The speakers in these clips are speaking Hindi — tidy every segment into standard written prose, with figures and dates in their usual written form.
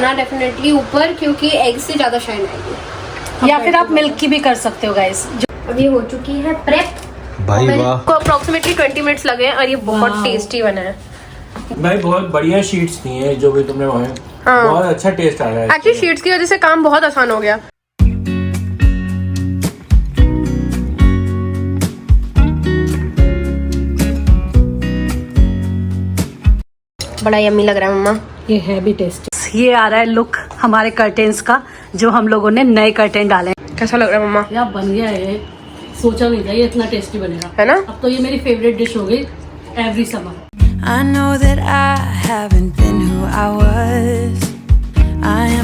ना डेफिनेटली ऊपर, क्योंकि एग से ज्यादा शाइन आएगी। या फिर आप मिल्क की भी कर सकते हो गाइस। अभी हो चुकी है प्रेप भाई वाह, को अप्रोक्सीमेटली 20 मिनट्स लगे हैं और ये बहुत टेस्टी बना है भाई। बहुत बढ़िया शीट्स दी हैं जो भी तुमने बनाए। हाँ। बहुत अच्छा टेस्ट आ रहा है। एक्चुअली शीट्स की वजह से काम बहुत आसान हो गया। बड़ा यम्मी लग रहा है मम्मा। ये है भी टेस्टी। ये आ रहा है लुक हमारे कर्टेन्स का, जो हम लोगों ने नए कर्टेन डाले। कैसा लग रहा है मम्मा? यार बन गया है, सोचा नहीं था ये इतना टेस्टी बनेगा, है ना? अब तो ये मेरी फेवरेट डिश हो गई every summer.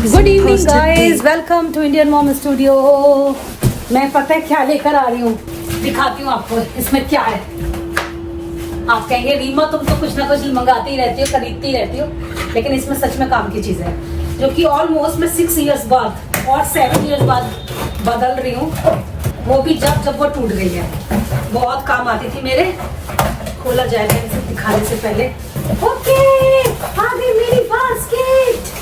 Good evening guys, welcome to Indian mom studio. मैं पता है क्या लेकर आ रही हूँ, दिखाती हूँ आपको इसमें क्या है। आप कहेंगे रीमा तुम तो कुछ ना कुछ मंगाती ही रहती हो, खरीदती रहती हो, लेकिन इसमें सच में काम की चीज है, जो कि ऑलमोस्ट मैं 6 इयर्स बाद और 7 इयर्स बाद बदल रही हूँ। वो भी जब वो टूट गई है। बहुत काम आती थी मेरे। खोला जाएगा इसे दिखाने से पहले। ओके, आ गई मेरी बास्केट।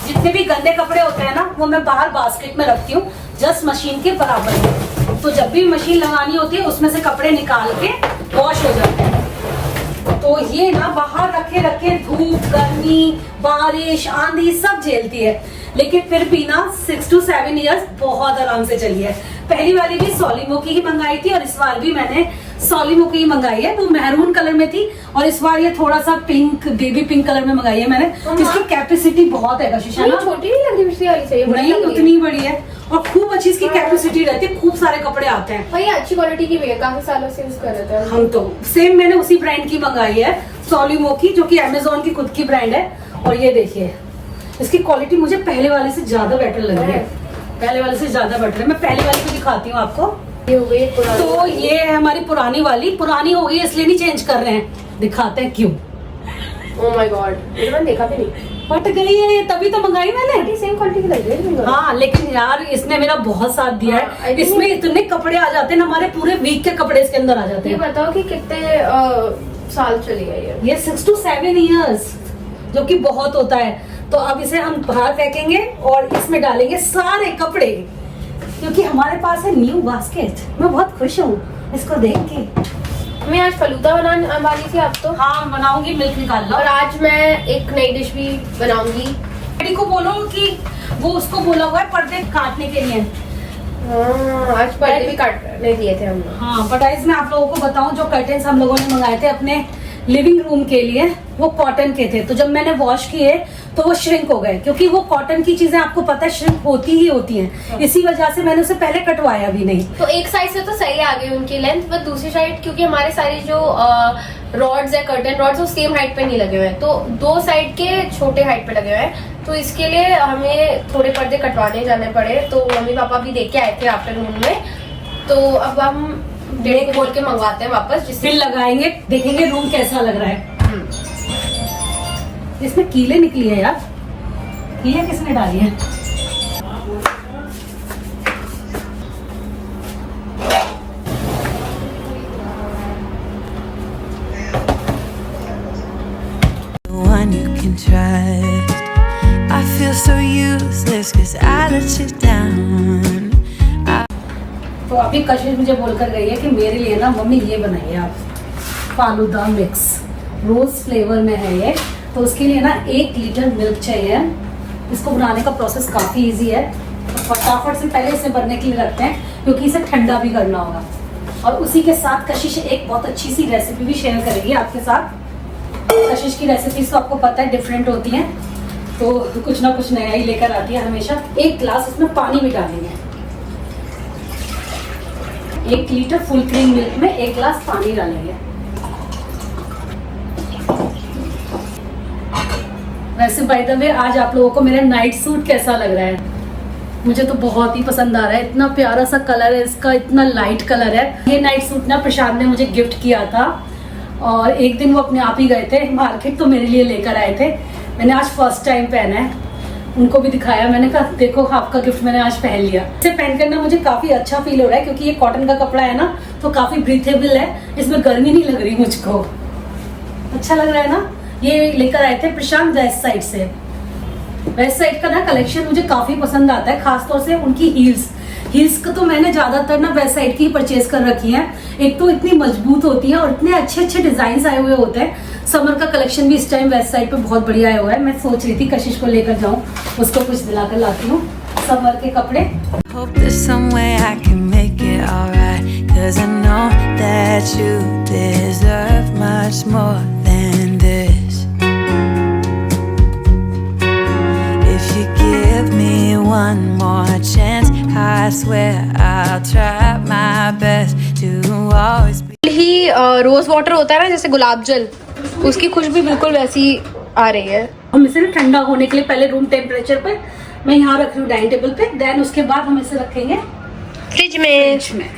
जितने भी गंदे कपड़े होते हैं ना, वो मैं बाहर बास्केट में रखती हूँ, जस्ट मशीन के बराबर में। तो जब भी मशीन लगानी होती है उसमें से कपड़े निकाल के वॉश हो जाते हैं। तो ये ना बाहर रखे धूप, गर्मी, बारिश, आंधी सब झेलती है, लेकिन फिर भी ना 6 to 7 इयर्स बहुत आराम से चली है। पहली वाली भी सोलिमो की ही मंगाई थी और इस बार भी मैंने सोलिमो की ही मंगाई है। वो मैरून कलर में थी और इस बार ये थोड़ा सा पिंक, बेबी पिंक कलर में मंगाई है मैंने। इसकी कैपेसिटी बहुत है कशिश, है ना? छोटी नहीं लग रही पिछली वाली से? नहीं, उतनी बड़ी है और खूब अच्छी इसकी कैपेसिटी रहती है, खूब सारे कपड़े आते हैं। भाई अच्छी क्वालिटी की भी है, काफी सालों से यूज कर रहे थे हम तो सेम मैंने उसी ब्रांड की मंगाई है, सोलिमो की, जो कि अमेजोन की खुद की ब्रांड है। और ये देखिए इसकी क्वालिटी मुझे पहले वाले से ज्यादा बेटर लग रही है। पहले वाले से ज्यादा बेटर है। मैं पहले वाले को दिखाती हूँ आपको। ये हो गई पुरानी। तो ये है हमारी पुरानी वाली। पुरानी हो गई इसलिए नहीं चेंज कर रहे हैं, दिखाते हैं क्यों। ओह माय गॉड, ये मैंने देखा भी नहीं। फट गई है, तभी तो मंगाई मैंने। सेम क्वालिटी की लग रही है। हाँ, लेकिन यार इसने मेरा बहुत साथ दिया है। इसमें इतने कपड़े आ जाते हैं ना, हमारे पूरे वीक के कपड़े इसके अंदर आ जाते ये हैं। बताओ कि कितने साल चली गई है? ये 6 to 7 इयर्स, जो कि बहुत होता है। तो अब इसे हम बाहर फेंकेंगे और इसमें डालेंगे सारे कपड़े, क्योंकि हमारे पास है न्यू बास्केट। मैं बहुत खुश हूँ इसको देख के। मैं आज फलूदा बनाने वाली थी, अब तो हाँ बनाऊंगी, मिल्क निकाल लो। और आज मैं एक नई डिश भी बनाऊंगी। डैडी को बोलो कि वो उसको बोला हुआ है पर्दे काटने के लिए। आज पर्दे भी काटने दिए थे हम लोग। हाँ, बट आज मैं आप लोगों को बताऊं, जो कर्टेन्स हम लोगों ने मंगाए थे अपने लिविंग रूम के लिए, वो कॉटन के थे। तो जब मैंने वॉश किए तो वो श्रिंक हो गए, क्योंकि वो कॉटन की चीजें आपको पता है श्रिंक होती ही होती हैं। इसी वजह से मैंने उसे पहले कटवाया भी नहीं। तो एक साइड से तो सही आ गई उनकी लेंथ, पर दूसरी साइड क्योंकि हमारे सारे जो रॉड्स है, कर्टन रॉड्स, वो सेम हाइट पे नहीं लगे हुए हैं, तो दो साइड के छोटे हाइट पे लगे हुए हैं। तो इसके लिए हमें थोड़े पर्दे कटवाने जाने पड़े। तो मम्मी पापा भी देख के आए थे आफ्टरनून में। तो अब हम डेढ़ को बोल के मंगवाते हैं वापस, जिससे फिर लगाएंगे, देखेंगे रूम कैसा लग रहा है। इसमें कीले निकली है यार, कीले किसने डाली है? One you can trust. I feel so useless 'cause I let you down. तो अभी कशिश मुझे बोलकर गई है कि मेरे लिए ना मम्मी ये बनाइए आप, फालूदा मिक्स रोज फ्लेवर में है ये। तो उसके लिए ना 1 लीटर मिल्क चाहिए। इसको बनाने का प्रोसेस काफ़ी इजी है। तो फटाफट से पहले इसे बनने के लिए रखते हैं, क्योंकि इसे ठंडा भी करना होगा। और उसी के साथ कशिश एक बहुत अच्छी सी रेसिपी भी शेयर करेगी आपके साथ। कशिश की रेसिपीज तो आपको पता है डिफरेंट होती हैं, तो कुछ ना कुछ नया ही लेकर आती है हमेशा। 1 ग्लास इसमें पानी भी डालेंगे। 1 लीटर फुल क्रीम मिल्क में 1 ग्लास पानी डालेंगे। वैसे बाय द वे आज आप लोगों को मेरा नाइट सूट कैसा लग रहा है? मुझे तो बहुत ही पसंद आ रहा है। इतना प्यारा सा कलर है इसका, इतना लाइट कलर है। ये नाइट सूट ना प्रशांत ने मुझे गिफ्ट किया था और एक दिन वो अपने आप ही गए थे मार्केट, तो मेरे लिए लेकर आए थे। मैंने आज फर्स्ट टाइम पहना है, उनको भी दिखाया। मैंने कहा देखो आपका गिफ्ट मैंने आज पहन लिया। इसे पहन करना मुझे काफी अच्छा फील हो रहा है, क्योंकि ये कॉटन का कपड़ा है ना, तो काफी ब्रीथेबल है, इसमें गर्मी नहीं लग रही मुझको। अच्छा लग रहा है ना? ये लेकर आए थे प्रशांत वेस्ट साइड से। वेस्ट साइड का ना कलेक्शन मुझे काफी पसंद आता है, खासतौर से उनकी हील्स का तो मैंने ज्यादातर ना वेस्ट साइड की ही परचेज कर रखी है। एक तो इतनी मजबूत होती है और इतने अच्छे अच्छे डिजाइन आए हुए होते हैं। समर का कलेक्शन भी इस टाइम वेस्ट साइड पे बहुत बढ़िया आया हुआ है। मैं सोच रही थी कशिश को लेकर जाऊं, उसको कुछ दिलाकर लाती हूँ समर के कपड़े। Hope there's some way I can make it alright, 'cause I know that you deserve much more than this. If you give me one more chance, I swear I'll try my best to always be. ही रोज वाटर होता है ना, जैसे गुलाब जल, उसकी खुशबू बिल्कुल वैसी आ रही है। हम इसे ना ठंडा होने के लिए पहले रूम टेम्परेचर पे मैं यहाँ रख रही हूँ डाइनिंग टेबल पे, देन उसके बाद हम इसे रखेंगे फ्रिज में।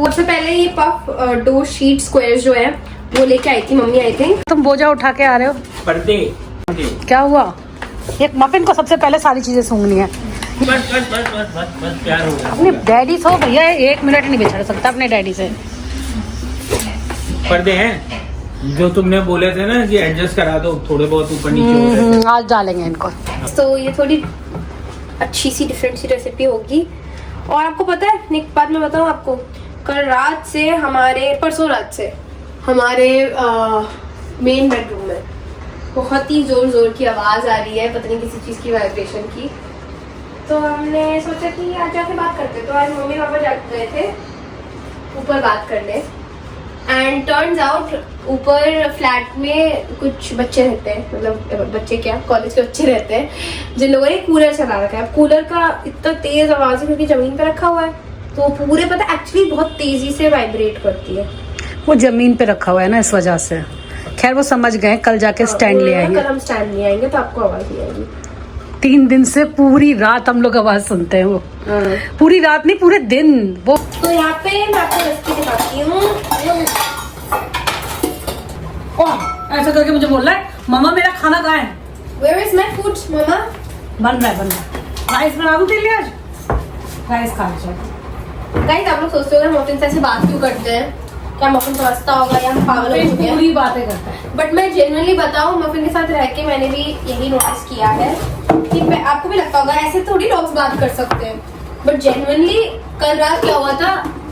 सबसे पहले ये पफ डो शीट स्क्वायर जो है वो लेके आई थी मम्मी, आई थिंक। तुम बोझा उठा के आ रहे हो, पर्दे क्या हुआ? एक मफिन को सबसे पहले सारी चीजें सूंघनी है। बस बस बस बस बस बस प्यार हो गया। अपने डैडी से हो भैया, 1 मिनट नहीं बिछड़ सकता अपने डैडी से। पर्दे हैं जो तुमने बोले थे ना कि एडजस्ट करा दो, थोड़े बहुत ऊपर नीचे हो रहे थे। आज डालेंगे इनको। तो ये थोड़ी अच्छी सी डिफरेंट सी रेसिपी होगी। और आपको पता है एक बात मैं बताऊँ आपको, कल रात से परसों रात से हमारे मेन बेडरूम में बहुत ही जोर जोर की आवाज आ रही है, पता नहीं किसी चीज की वाइब्रेशन की। तो हमने सोचा कि आज जाके बात करते। तो आज मम्मी पापा जा गए थे ऊपर बात करने, एंड टर्न्स आउट ऊपर फ्लैट में कुछ बच्चे रहते हैं, मतलब बच्चे क्या, कॉलेज के बच्चे रहते हैं, जिन लोगों ने कूलर चला रखा है। अब कूलर का इतना तेज आवाज है क्योंकि जमीन पे रखा हुआ है, तो पूरे पता एक्चुअली बहुत तेजी से वाइब्रेट करती है। वो जमीन पे रखा हुआ है ना, इस वजह से। खैर वो समझ गए, कल जाके स्टैंड ले आएंगे। कल हम स्टैंड ले आएंगे तो आपको आवाज नहीं आएगी। 3 दिन से पूरी रात हम लोग आवाज सुनते हैं। वो पूरी रात नहीं, पूरे दिन वो। तो यहाँ पे मैं आपको रेसिपी दिखाती हूँ। ऐसा करके मुझे बोल रहा है मम्मा मेरा खाना कहाँ है? Where is my food, मम्मा? बन रहा है। राइस बना दूँ तेरे लिए आज? राइस खा लो। गाइस आप लोग सोचते होंगे मफिन से ऐसे बात क्यों करते हैं, क्या मफिन समझता होगा या हम पागल हो चुके हैं? पूरी बातें करता है। बट मैं जेन्युइनली बताऊं, मफिन के साथ रह के मैंने भी यही नोटिस किया है कि आपको भी लगता होगा ऐसे थोड़ी डॉग्स बात कर सकते हैं, बट जेन्युइनली कल रात क्या हुआ था,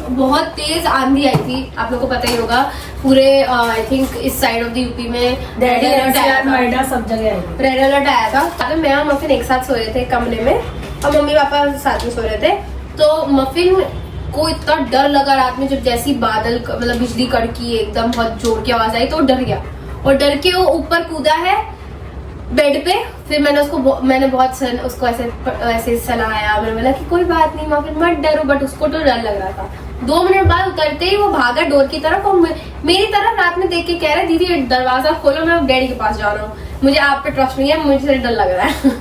बहुत तेज आंधी आई थी, आप लोगों को पता ही होगा। पूरे आई थिंक इस साइड ऑफ द यूपी में नोएडा सब जगह रेड अलर्ट आया था। तो मैं और मफिन एक साथ सो रहे थे कमरे में और मम्मी पापा साथ में सो रहे थे। तो मफिन को इतना डर लगा रात में, जब जैसी बादल मतलब बिजली कड़की एकदम बहुत जोर की आवाज आई तो डर गया और डर के वो ऊपर कूदा है बेड पे। फिर मैंने उसको ऐसे सलाया, मैंने बोला कि कोई बात नहीं मफिन मत डरो, बट उसको तो डर लग रहा था। 2 मिनट बाद उतरते ही वो भागा डोर की तरफ और मेरी तरफ रात में देख के कह रहा है दीदी दरवाजा खोलो, मैं डैडी के पास जा रहा हूँ, मुझे आप पे ट्रस्ट नहीं है, मुझे डर लग रहा है।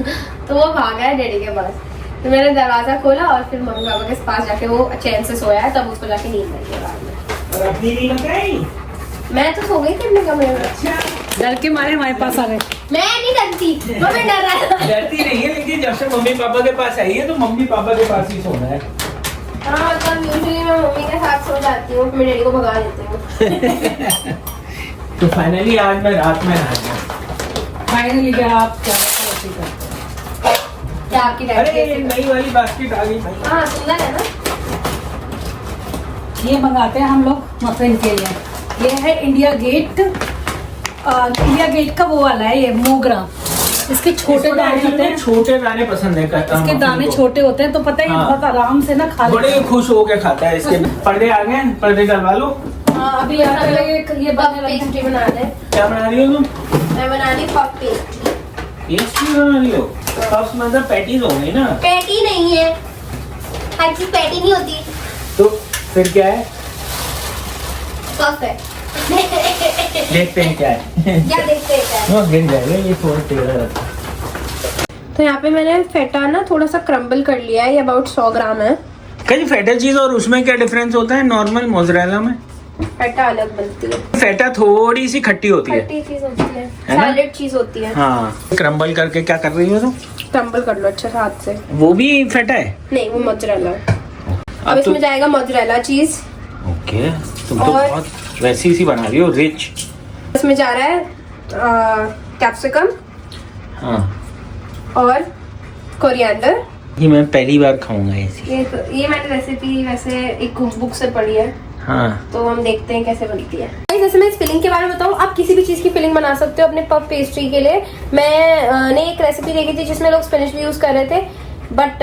तो वो भागा है डैडी के पास। तो मैंने दरवाजा खोला और फिर मम्मी पापा के पास जाके वो चैन से सोया है, तब उसको जाके नींद आई है बाद में। और अपनी नींद आई? मैं तो सो गई थी अपने कमरे में। डर के मारे हमारे पास आ गए। मैं नहीं डरती, मम्मी डर रहा है। डरती नहीं है, लेकिन जब से मम्मी पापा के पास आई है तो मम्मी पापा के पास ही सोना है। हाँ मतलब यूजुअली मैं मम्मी के साथ सो जाती हूँ, मैं डैडी को भगा देती हूँ। तो फाइनली आज मैं रात में आ गया। फाइनली क्या आप क्या आपकी अरे डैडी नई वाली बास्केट आ गई भाई। हाँ सुंदर है ना। ये मंगाते हैं हम लोग मफिन के लिए। ये है इंडिया गेट का वो वाला है, ये मोगरा। इसके छोटे दाने होते हैं, छोटे दाने पसंद है करता इसके दाने छोटे होते हैं तो पता है हाँ। बहुत आराम से ना खा बड़े खुश होके खाता है। इसके पर्दे आ गए, पर्दे डलवा लो। हाँ अभी ये पफ पेस्ट्री बना दे। क्या बना रही हो तुम? मैं बना रही पफ पेस्ट्री। पेस्ट्री बना रही हो? पफ्स मतलब पैटीज हो गई ना? पैटी नहीं है, हर चीज पैटी नहीं होती। तो फिर क्या है? पफ है। देखते हैं क्या है। क्या देखते हैं क्या है? वो गिर जाएगा, ये थोड़ा टेढ़ा रहता है। तो यहाँ पे मैंने फेटा ना थोड़ा सा क्रम्बल कर लिया है, ये अबाउट 100 ग्राम है। कहीं फेटा चीज और उसमें क्या डिफरेंस होता है नॉर्मल मोज़रेला में? फेटा अलग बनती है, फेटा थोड़ी सी खट्टी होती है, खट्टी चीज होती है, है ना? सैलेड चीज होती है। हाँ। क्रम्बल करके क्या कर रही हो तुम? क्रम्बल कर लो अच्छे से हाथ से। वो भी फेटा है? नहीं वो मोज़रेला है। अब अब इसमें जाएगा मोज़रेला चीज। ओके, तुम तो और बहुत वैसी सी बना रही हो, रिच। इसमें जा रहा है कैप्सिकम हाँ, और कोरिएंडर। ये मैं पहली बार खाऊंगा ऐसी। ये मैंने रेसिपी वैसे एक कुक बुक से पढ़ी है, हाँ, तो हम देखते हैं कैसे बनती है। जैसे मैं इस फिलिंग के बारे में बताऊं, आप किसी भी चीज की फिलिंग बना सकते हो अपने पफ पेस्ट्री के लिए। मैंने एक रेसिपी देखी थी जिसमें लोग स्पिनिच भी यूज कर रहे थे, बट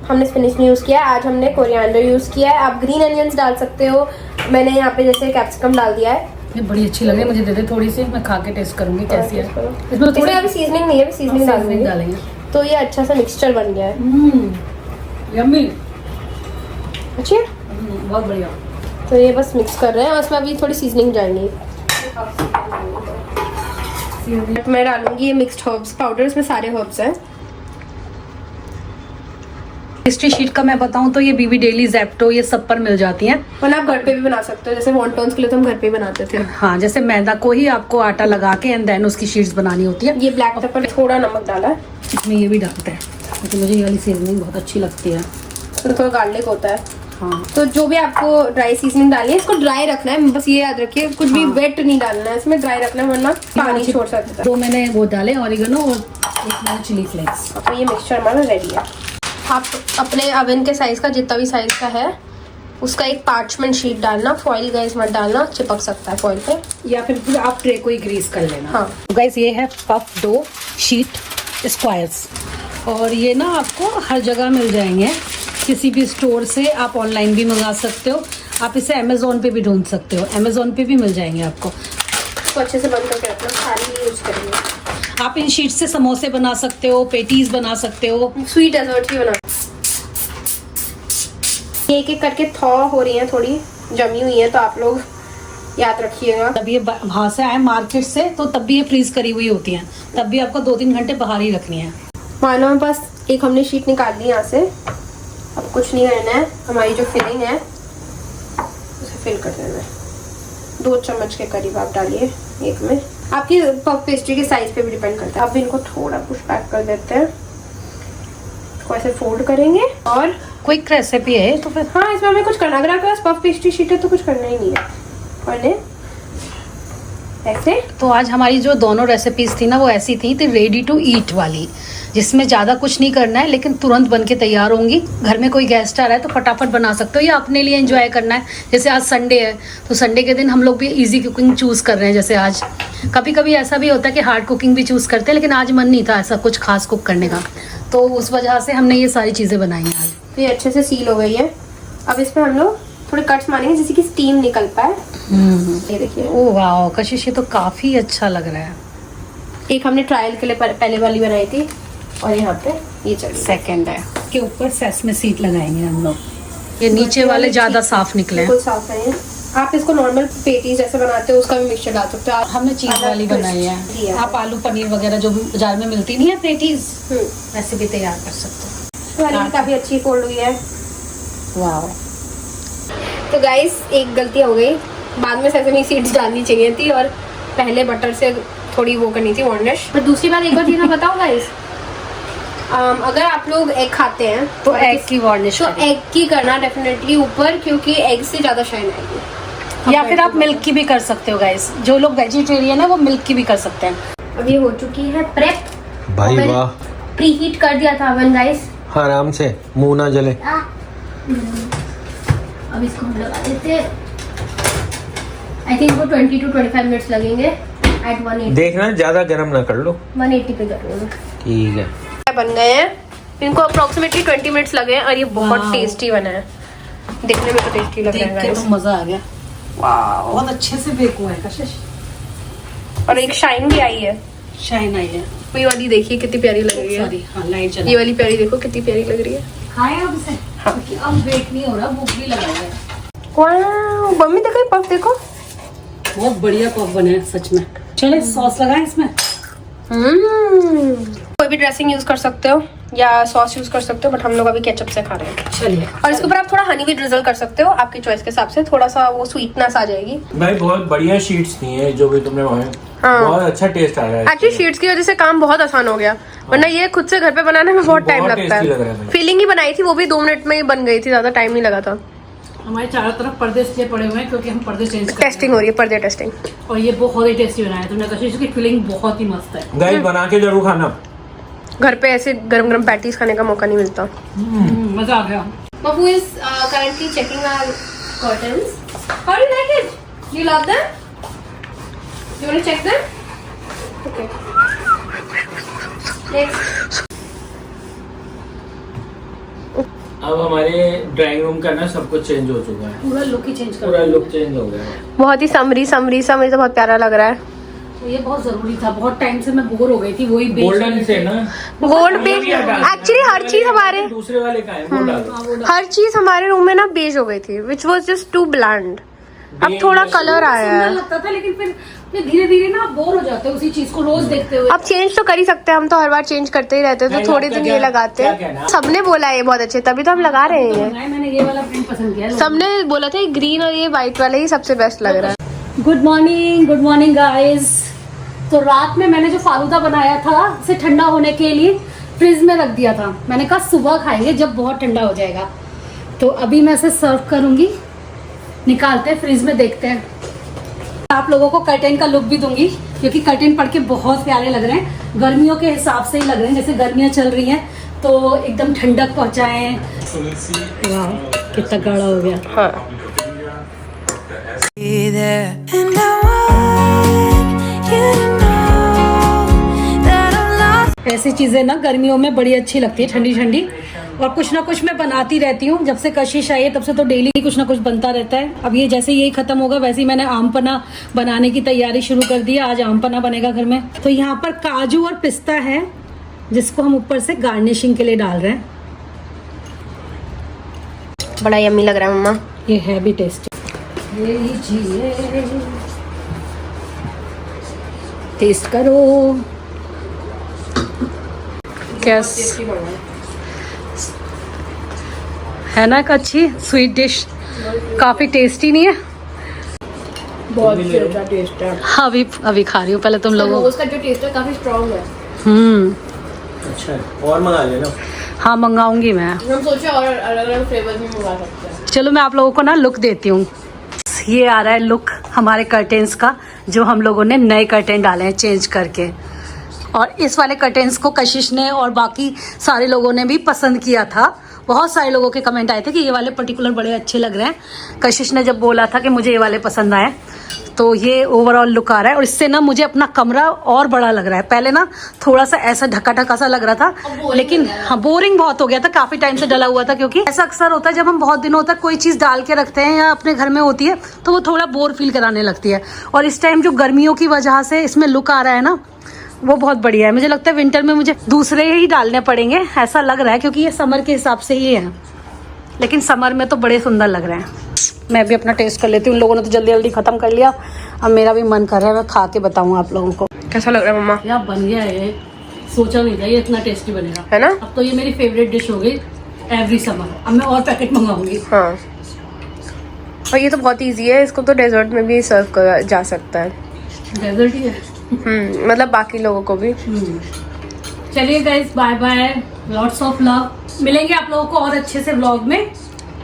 हमने स्पिनिच नहीं यूज किया। आज हमने कोरिएंडर यूज किया है। आप ग्रीन अनियंस डाल सकते हो। मैंने यहाँ पे जैसे कैप्सिकम डाल दिया है। ये बड़ी अच्छी लग रही है, मुझे दे दे थोड़ी सी, मैं खा के टेस्ट करूंगी कैसी है। इसमें इसमें अभी सीजनिंग नहीं है, अभी सीजनिंग डालेंगे। तो ये अच्छा सा मिक्सचर बन गया है। यम्मी, अच्छी है? बहुत बढ़िया। तो ये बस मिक्स कर रहे हैं और उसमें अभी थोड़ी सीजनिंग जाएंगी। मैं डालूंगी ये मिक्स्ड हर्ब्स पाउडर, इसमें सारे हर्ब्स हैं। पेस्ट्री शीट का मैं बताऊं तो ये बीबी डेली, ज़ेप्टो, ये सब पर मिल जाती हैं। वरना आप घर पे भी बना सकते हो, जैसे वॉन्टॉन्स के लिए तो हम घर पे ही बनाते थे। हाँ, जैसे मैदा को ही आपको आटा लगा के एंड देन उसकी शीट्स बनानी होती है। ये ब्लैक पेपर, थोड़ा नमक डाला है। इसमें ये भी डालते हैं क्योंकि मुझे ये वाली सीजनिंग बहुत अच्छी लगती है। तो थोड़ा गार्लिक होता है। हाँ, तो जो भी आपको ड्राई सीजनिंग डालनी है, इसको ड्राई रखना है, बस ये याद रखिए। कुछ भी वेट नहीं डालना है इसमें, ड्राई रखना है, वरना पानी छोड़ सकता है। तो मैंने वो डाले ऑरिगेनो और एक मैंने चिली फ्लेक्स। तो ये मिक्सचर हमारा रेडी है। आप अपने ओवन के साइज का, जितना भी साइज का है, उसका एक पार्चमेंट शीट डालना। फॉइल गाइस मत डालना, चिपक सकता है फॉइल पे, या फिर आप ट्रे को ही ग्रीस कर लेना। हाँ गाइस, ये है पफ डो शीट स्क्वायर्स, और ये ना आपको हर जगह मिल जाएंगे, किसी भी स्टोर से। आप ऑनलाइन भी मंगा सकते हो, आप इसे अमेजोन पे भी ढूंढ सकते हो, अमेजोन पे भी मिल जाएंगे आपको। तो अच्छे से बंद करके रखना, सारी यूज करेंगे। आप इन शीट से समोसे बना सकते हो, पेटीज बना सकते हो, स्वीट डेजर्ट भी बना। ये एक एक करके थॉ हो रही है, थोड़ी जमी हुई है, तो आप लोग याद रखिएगा। तब ये बाहर से आए मार्केट से तो तब भी ये फ्रीज करी हुई होती हैं, तब भी आपको 2-3 घंटे बाहर ही रखनी है। मानो में बस एक हमने शीट निकाल ली यहाँ से। अब कुछ नहीं करना है, हमारी जो फिलिंग है उसे फिल कर देना है। 2 चम्मच के करीब आप डालिए एक में। आपकी पफ पेस्ट्री के साइज पे भी डिपेंड करता है। अब इनको थोड़ा पुश बैक कर देते हैं, इसको ऐसे फोल्ड करेंगे। और क्विक रेसिपी है तो फिर हाँ, इसमें हमें कुछ करना, अगर आपके पास पफ पेस्ट्री शीट है तो कुछ करना ही नहीं है। और ऐसे तो आज हमारी जो दोनों रेसिपीज थी ना, वो ऐसी थी रेडी टू ईट वाली, जिसमें ज़्यादा कुछ नहीं करना है लेकिन तुरंत बन के तैयार होंगी। घर में कोई गेस्ट आ रहा है तो फटाफट बना सकते हो, या अपने लिए एंजॉय करना है। जैसे आज संडे है तो संडे के दिन हम लोग भी इजी कुकिंग चूज़ कर रहे हैं। जैसे आज कभी कभी ऐसा भी होता है कि हार्ड कुकिंग भी चूज़ करते हैं, लेकिन आज मन नहीं था ऐसा कुछ खास कुक करने का, तो उस वजह से हमने ये सारी चीज़ें बनाई हैं आज। तो ये अच्छे से सील हो गई है। अब इसमें हम लोग थोड़े कट्स मारेंगे जिससे कि स्टीम निकल पाए। ये देखिए, ओह वाह कशिश, ये तो काफ़ी अच्छा लग रहा है। एक हमने ट्रायल के लिए पहले वाली बनाई थी, और यहाँ पे ये चलिए सेकंड है के ऊपर सेसमे सीड लगाएंगे हम लोग। ये नीचे वाले ज़्यादा साफ निकले हैं। बिल्कुल साफ है। आप इसको नॉर्मल पेटीज जैसे बनाते हो उसका भी मिक्सचर डाल सकते हो। हमने चीज वाली बनाई है। आप आलू पनीर वगैरह जो बाजार में मिलती नहीं है पेटीज, वैसे भी तैयार कर सकते हो। वाली भी काफी अच्छी फोल्ड हुई है। वाह। तो गाइस, एक गलती हो गई, बाद में सेसमी सीड्स डालनी चाहिए थी और पहले बटर से थोड़ी वो करनी थी वार्निश। पर दूसरी बात एक और चीज मैं बताऊँ गाइस, अगर आप लोग एग खाते हैं तो एग की वार्निश, तो एग की करना डेफिनेटली ऊपर, क्योंकि एग से ज्यादा शाइन आएगी। या फिर आप मिल्क की भी कर सकते हो गाइस। जो लोग वेजिटेरियन है वो मिल्क की भी कर सकते हैं। अब ये हो चुकी है प्रेप। भाई वाह, प्री हीट कर दिया था ओवन गाइस। आराम से, मुंह ना जले। अब इसको हम लगा देते हैं। आई थिंक वो 20 to 25 मिनट्स लगेंगे एट 180। देखना ज्यादा गर्म ना कर लो। 180 पे करूँगा। ठीक है, बन गए हैं। इनको अप्रोक्सीमेटली 20 मिनट्स लगे हैं और ये बहुत टेस्टी बना है। देखने में तो टेस्टी लग रहा है देख के तो मजा आ गया। वाह, बहुत अच्छे से बेक हुआ है कशिश, और एक शाइन भी आई है। शाइन आई है। ये वाली देखिए कितनी प्यारी लग रही है। सॉरी, हाँ लाइट चला। ये वाली प्यारी देखो कितनी प्यारी लग रही है। खाएं अब इसे, क्योंकि अब बेक नहीं हो रहा, भूख भी लगा है। वाह, मम्मी देखो ये पफ देखो, बहुत बढ़िया पफ बने हैं सच में। चले सॉस लगाएं इसमें। कोई भी ड्रेसिंग यूज कर सकते हो या सॉस यूज कर सकते हो, बट हम लोग अभी केचप से खा रहे हैं। चलिए, और इसके ऊपर आप थोड़ा हनी भी ड्रिजल कर सकते हो आपकी चॉइस के हिसाब से, थोड़ा सा वो स्वीटनेस आ जाएगी। भाई बहुत बढ़िया शीट्स थी है जो भी तुमने बनाए। हाँ। बहुत अच्छा टेस्ट आ रहा है। एक्चुअली शीट्स की वजह से काम बहुत आसान हो गया, वरना ये खुद से घर पे बनाने में बहुत टाइम लगता टेस्टी लग रहा है। है। फीलिंग ही बनाई थी, वो भी 2 मिनट में ही बन गई थी, ज्यादा टाइम नहीं लगा था। हमारे चारों तरफ पर्दे इसलिए पड़े हुए हैं क्योंकि हम पर्दे चेंज कर टेस्टिंग हो रही है, पर्दे टेस्टिंग। और ये बहुत ही टेस्टी बनाया है तुमने कशिश की, फिलिंग बहुत ही मस्त है। गाइस बना के जरूर खाना। घर पे ऐसे गरम गरम पैटीज खाने का मौका नहीं मिलता। मजा आ गया। Mapu is currently checking our curtains. How do you like it? Do you love them? You want to check them? Okay. Next. अब हमारे ड्राइंग रूम का ना सब कुछ चेंज हो चुका है, पूरा लुक ही चेंज कर पूरा लुक चेंज हो गया है। बहुत ही समरी समरी सा, मुझे तो बहुत प्यारा लग रहा है। तो ये बहुत जरूरी था, बहुत टाइम से मैं बोर हो गई थी वही गोल्डन से ना, गोल्ड बेज। एक्चुअली हर चीज हमारे दूसरे वाले का है वो डालो। हर चीज हमारे रूम में ना बेज हो गई थी, which was just too bland. अब थोड़ा कलर आया है। लगता था, लेकिन फिर धीरे धीरे ना बोर हो जाते हैं उसी चीज को रोज देखते हुए। अब चेंज तो कर ही सकते हैं, हम तो हर बार चेंज करते ही रहते हैं, तो थोड़े दिन ये लगाते हैं। सबने बोला है ये बहुत अच्छे, तभी तो हम लगा रहे हैं। मैंने ये वाला प्रिंट पसंद किया। सबने बोला था ग्रीन और ये व्हाइट वाला ही सबसे बेस्ट लग रहा है। Good morning guys. तो रात में मैंने जो फालूदा बनाया था इसे ठंडा होने के लिए फ्रिज में रख दिया था। मैंने कहा सुबह खाएंगे जब बहुत ठंडा हो जाएगा। तो अभी मैं इसे सर्व करूंगी, निकालते हैं फ्रिज में, देखते हैं। आप लोगों को कर्टेन का लुक भी दूंगी क्योंकि कर्टेन पड़ के बहुत प्यारे लग रहे हैं, गर्मियों के हिसाब से ही लग रहे हैं। जैसे गर्मियां चल रही हैं तो एकदम ठंडक पहुंचाए। वाह कितना गाढ़ा हो गया। हाँ। Be there. And I want you to know that I'm lost. ऐसी चीजें ना गर्मियों में बड़ी अच्छी लगती है, ठंडी ठंडी। और कुछ ना कुछ मैं बनाती रहती हूँ, जब से कशिश आई है तब से तो डेली कुछ ना कुछ बनता रहता है। अब ये जैसे यही खत्म होगा वैसे ही मैंने आम पन्ना बनाने की तैयारी शुरू कर दी है। आज आम पन्ना बनेगा घर में। तो यहाँ पर काजू और पिस्ता है जिसको हम ऊपर से गार्निशिंग के लिए डाल रहे हैं। बड़ा यम्मी लग रहा है मम्मा। ये है भी टेस्टी, ये लीजिए टेस्ट करो। यस है ना, एक अच्छी स्वीट डिश, काफी टेस्टी नहीं है? बहुत अच्छा टेस्ट है। हाँ अभी खा रही हूँ, पहले तुम लोगों। उसका जो टेस्ट है काफी स्ट्रॉन्ग है। अच्छा है, और मंगा लेना। हाँ मंगाऊंगी मैं। हम सोचे और अलग अलग फ्लेवर भी मंगा सकते हैं। चलो मैं आप लोगों को ना लुक देती हूँ। ये आ रहा है लुक हमारे कर्टेन्स का, जो हम लोगों ने नए कर्टेन डाले हैं चेंज करके। और इस वाले कर्टेन्स को कशिश ने और बाकी सारे लोगों ने भी पसंद किया था। बहुत सारे लोगों के कमेंट आए थे कि ये वाले पर्टिकुलर बड़े अच्छे लग रहे हैं। कशिश ने जब बोला था कि मुझे ये वाले पसंद आए, तो ये ओवरऑल लुक आ रहा है। और इससे ना मुझे अपना कमरा और बड़ा लग रहा है। पहले ना थोड़ा सा ऐसा ढका ढका सा लग रहा था, लेकिन हाँ बोरिंग बहुत हो गया था, काफी टाइम से डला हुआ था। क्योंकि ऐसा अक्सर होता है जब हम बहुत दिनों तक कोई चीज डाल के रखते हैं या अपने घर में होती है तो वो थोड़ा बोर फील कराने लगती है। और इस टाइम जो गर्मियों की वजह से इसमें लुक आ रहा है ना, वो बहुत बढ़िया है। मुझे लगता है विंटर में मुझे दूसरे ही डालने पड़ेंगे, ऐसा लग रहा है, क्योंकि ये समर के हिसाब से ही है। लेकिन समर में तो बड़े सुंदर लग रहे हैं। मैं भी अपना टेस्ट कर लेती हूँ। उन लोगों ने तो जल्दी जल्दी खत्म कर लिया, अब मेरा भी मन कर रहा है, मैं खा के बताऊँ आप लोगों को कैसा लग रहा है मम्मा। क्या बन गया है, सोचा नहीं था ये इतना टेस्टी बनेगा, है ना। अब तो ये मेरी फेवरेट डिश हो गई एवरी समर। अब मैं और पैकेट मंगाऊंगी। हाँ, और ये तो बहुत इजी है, इसको तो डेजर्ट में भी सर्व करा जा सकता है। डेजर्ट ही है। मतलब बाकी लोगों को भी। चलिए guys, bye bye, lots of love. मिलेंगे आप लोगों को और अच्छे से व्लॉग में।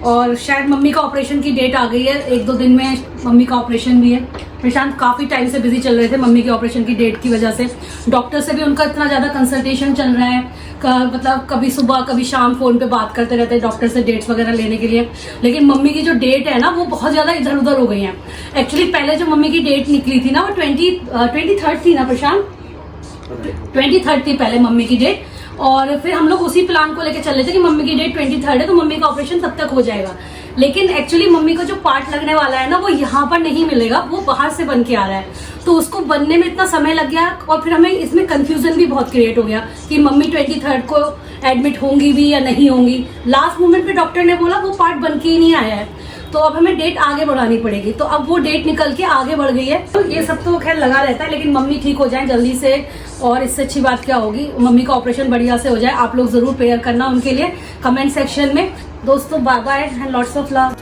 और शायद मम्मी का ऑपरेशन की डेट आ गई है, 1-2 दिन में मम्मी का ऑपरेशन भी है। प्रशांत काफी टाइम से बिजी चल रहे थे मम्मी के ऑपरेशन की डेट की वजह से। डॉक्टर से भी उनका इतना ज्यादा कंसल्टेशन चल रहा है, मतलब कभी सुबह कभी शाम फोन पे बात करते रहते हैं डॉक्टर से डेट्स वगैरह लेने के लिए। लेकिन मम्मी की जो डेट है ना वो बहुत ज्यादा इधर उधर हो गई है। एक्चुअली पहले जो मम्मी की डेट निकली थी ना वो 23rd थी ना प्रशांत, 23rd थी पहले मम्मी की डेट। और फिर हम लोग उसी प्लान को लेकर चल रहे थे कि मम्मी की डेट 23rd है तो मम्मी का ऑपरेशन तब तक हो जाएगा। लेकिन एक्चुअली मम्मी को जो पार्ट लगने वाला है ना वो यहाँ पर नहीं मिलेगा, वो बाहर से बन के आ रहा है। तो उसको बनने में इतना समय लग गया और फिर हमें इसमें कंफ्यूजन भी बहुत क्रिएट हो गया कि मम्मी 23rd को एडमिट होंगी भी या नहीं होंगी। लास्ट मोमेंट पे डॉक्टर ने बोला वो पार्ट बन के ही नहीं आया है, तो अब हमें डेट आगे बढ़ानी पड़ेगी। तो अब वो डेट निकल के आगे बढ़ गई है। तो ये सब तो खैर लगा रहता है, लेकिन मम्मी ठीक हो जाए जल्दी से, और इससे अच्छी बात क्या होगी, मम्मी का ऑपरेशन बढ़िया से हो जाए। आप लोग जरूर प्रेयर करना उनके लिए कमेंट सेक्शन में। दोस्तों bye bye and lots of love.